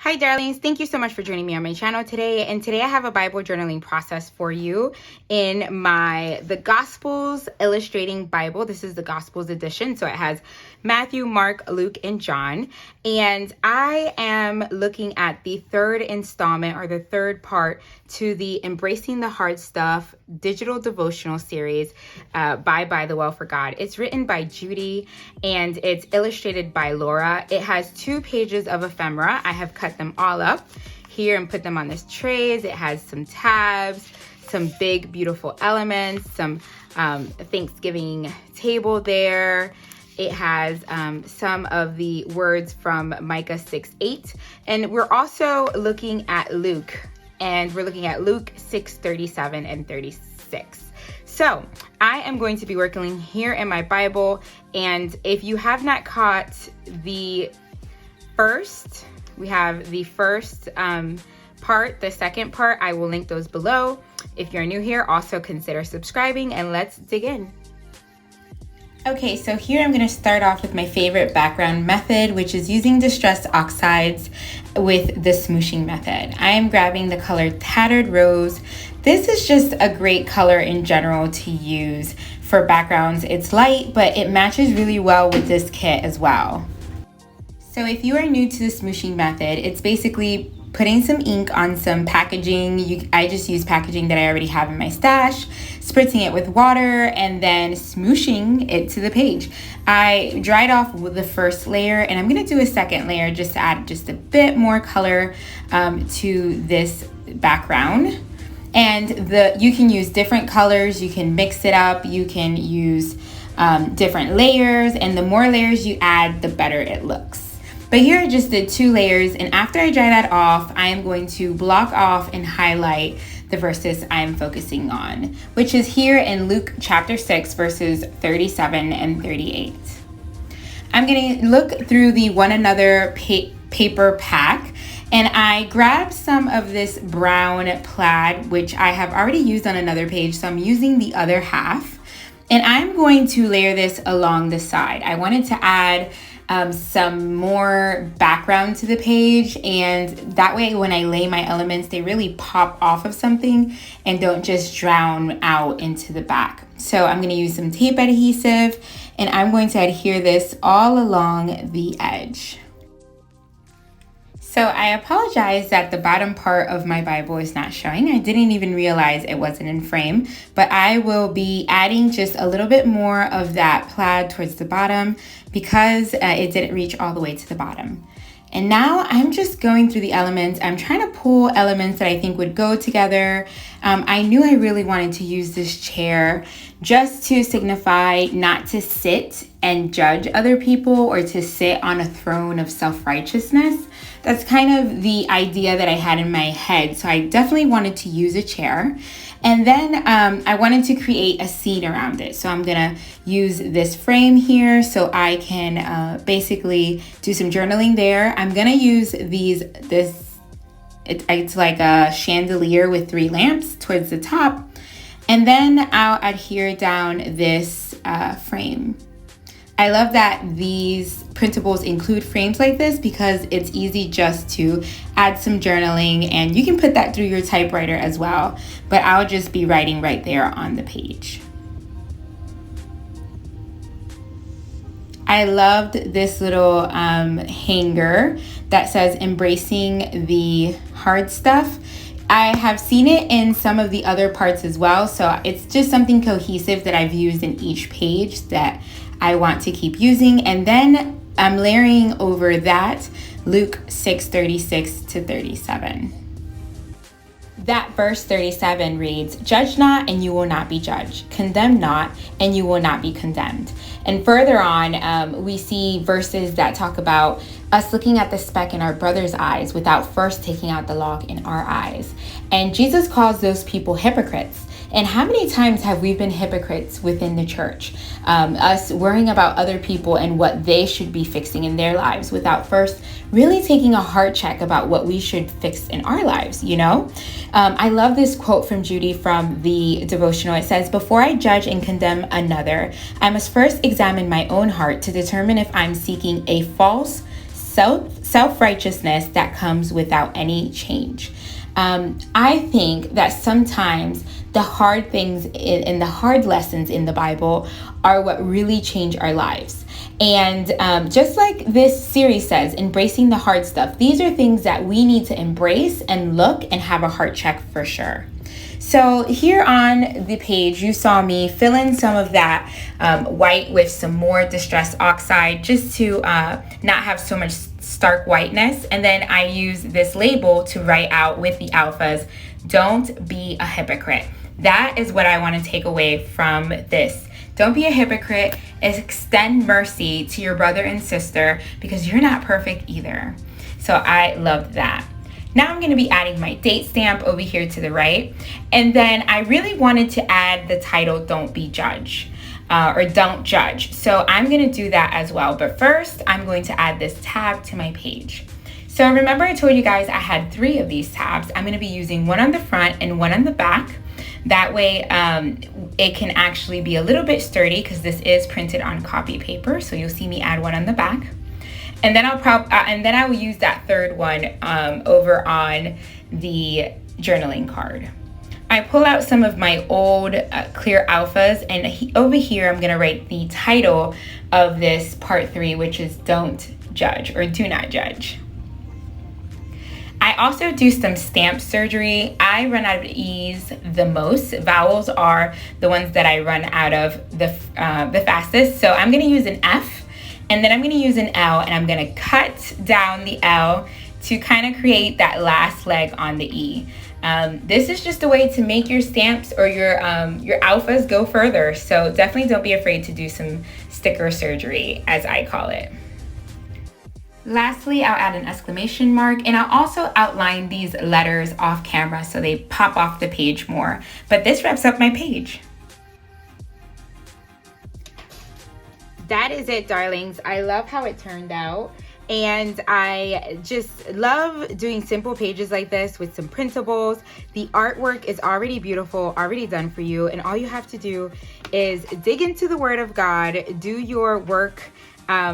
Hi darlings, thank you so much for joining me on my channel today. And today I have a Bible journaling process for you in the Gospels Illustrating Bible. This is the Gospels edition, so it has Matthew, Mark, Luke, and John. And I am looking at the third installment or the third part to the Embracing the Hard Stuff digital devotional series by ByTheWell4God. It's written by Judy and it's illustrated by Laura. It has 2 pages of ephemera. I have cut them all up here and put them on this trays. It has some tabs, some big beautiful elements, some Thanksgiving table there. It has some of the words from Micah 6:8. And we're also looking at Luke, and we're looking at Luke 6:37 and 36. So I am going to be working here in my Bible. And if you have not caught the first, we have the first part, the second part, I will link those below. If you're new here, also consider subscribing, and let's dig in. Okay, so here I'm going to start off with my favorite background method, which is using distress oxides with the smooching method. I am grabbing the color Tattered Rose. This is just a great color in general to use for backgrounds. It's light, but it matches really well with this kit as well. So if you are new to the smooching method, it's basically putting some ink on some packaging. I just use packaging that I already have in my stash, spritzing it with water, and then smooshing it to the page. I dried off with the first layer, and I'm gonna do a second layer just to add just a bit more color to this background. And you can use different colors, you can mix it up, you can use different layers, and the more layers you add, the better it looks. But here I just did 2 layers, and after I dry that off, I am going to block off and highlight the verses I'm focusing on, which is here in Luke chapter 6, verses 37 and 38. I'm going to look through the One Another paper pack, and I grabbed some of this brown plaid, which I have already used on another page, so I'm using the other half. And I'm going to layer this along the side. I wanted to add some more background to the page, and that way when I lay my elements, they really pop off of something and don't just drown out into the back. So I'm going to use some tape adhesive, and I'm going to adhere this all along the edge. So I apologize that the bottom part of my Bible is not showing. I didn't even realize it wasn't in frame, but I will be adding just a little bit more of that plaid towards the bottom because it didn't reach all the way to the bottom. And now I'm just going through the elements. I'm trying to pull elements that I think would go together. I knew I really wanted to use this chair just to signify not to sit and judge other people or to sit on a throne of self-righteousness. That's kind of the idea that I had in my head. So I definitely wanted to use a chair. And then I wanted to create a scene around it. So I'm gonna use this frame here so I can basically do some journaling there. I'm gonna use it's like a chandelier with 3 lamps towards the top. And then I'll adhere down this frame. I love that these printables include frames like this because it's easy just to add some journaling, and you can put that through your typewriter as well, but I'll just be writing right there on the page. I loved this little hanger that says Embracing the Hard Stuff. I have seen it in some of the other parts as well, so it's just something cohesive that I've used in each page that I want to keep using. And then I'm layering over that Luke 6:36 to 37. That verse 37 reads, "Judge not, and you will not be judged. Condemn not, and you will not be condemned." And further on, we see verses that talk about us looking at the speck in our brother's eyes without first taking out the log in our eyes. And Jesus calls those people hypocrites. And how many times have we been hypocrites within the church? Us worrying about other people and what they should be fixing in their lives without first really taking a heart check about what we should fix in our lives, you know? I love this quote from Judy from the Devotional. It says, "Before I judge and condemn another, I must first examine my own heart to determine if I'm seeking a false self-righteousness that comes without any change. I think that sometimes the hard things and the hard lessons in the Bible are what really change our lives. And just like this series says, embracing the hard stuff, these are things that we need to embrace and look and have a heart check for sure. So here on the page, you saw me fill in some of that white with some more distress oxide just to not have so much stark whiteness. And then I use this label to write out with the alphas, don't be a hypocrite. That is what I want to take away from this. Don't be a hypocrite. Extend mercy to your brother and sister because you're not perfect either. So I love that. Now I'm going to be adding my date stamp over here to the right. And then I really wanted to add the title, Don't Be Judge, or Don't Judge. So I'm going to do that as well. But first, I'm going to add this tab to my page. So remember I told you guys I had 3 of these tabs. I'm going to be using one on the front and one on the back. That way it can actually be a little bit sturdy because this is printed on copy paper. So you'll see me add one on the back. And then I will use that third one over on the journaling card. I pull out some of my old clear alphas, and over here I'm gonna write the title of this part 3, which is Don't Judge or Do Not Judge. I also do some stamp surgery. I run out of E's the most. Vowels are the ones that I run out of the fastest. So I'm gonna use an F. And then I'm going to use an L, and I'm going to cut down the L to kind of create that last leg on the E. This is just a way to make your stamps or your alphas go further. So definitely don't be afraid to do some sticker surgery, as I call it. Lastly, I'll add an exclamation mark, and I'll also outline these letters off camera so they pop off the page more. But this wraps up my page. That is it, darlings. I love how it turned out. And I just love doing simple pages like this with some printables. The artwork is already beautiful, already done for you. And all you have to do is dig into the Word of God, do your work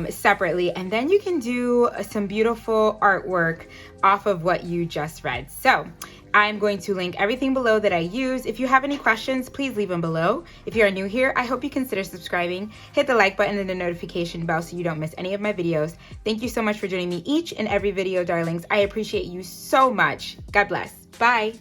separately, and then you can do some beautiful artwork off of what you just read. So I'm going to link everything below that I use. If you have any questions, please leave them below. If you are new here, I hope you consider subscribing. Hit the like button and the notification bell so you don't miss any of my videos. Thank you so much for joining me each and every video, darlings. I appreciate you so much. God bless. Bye.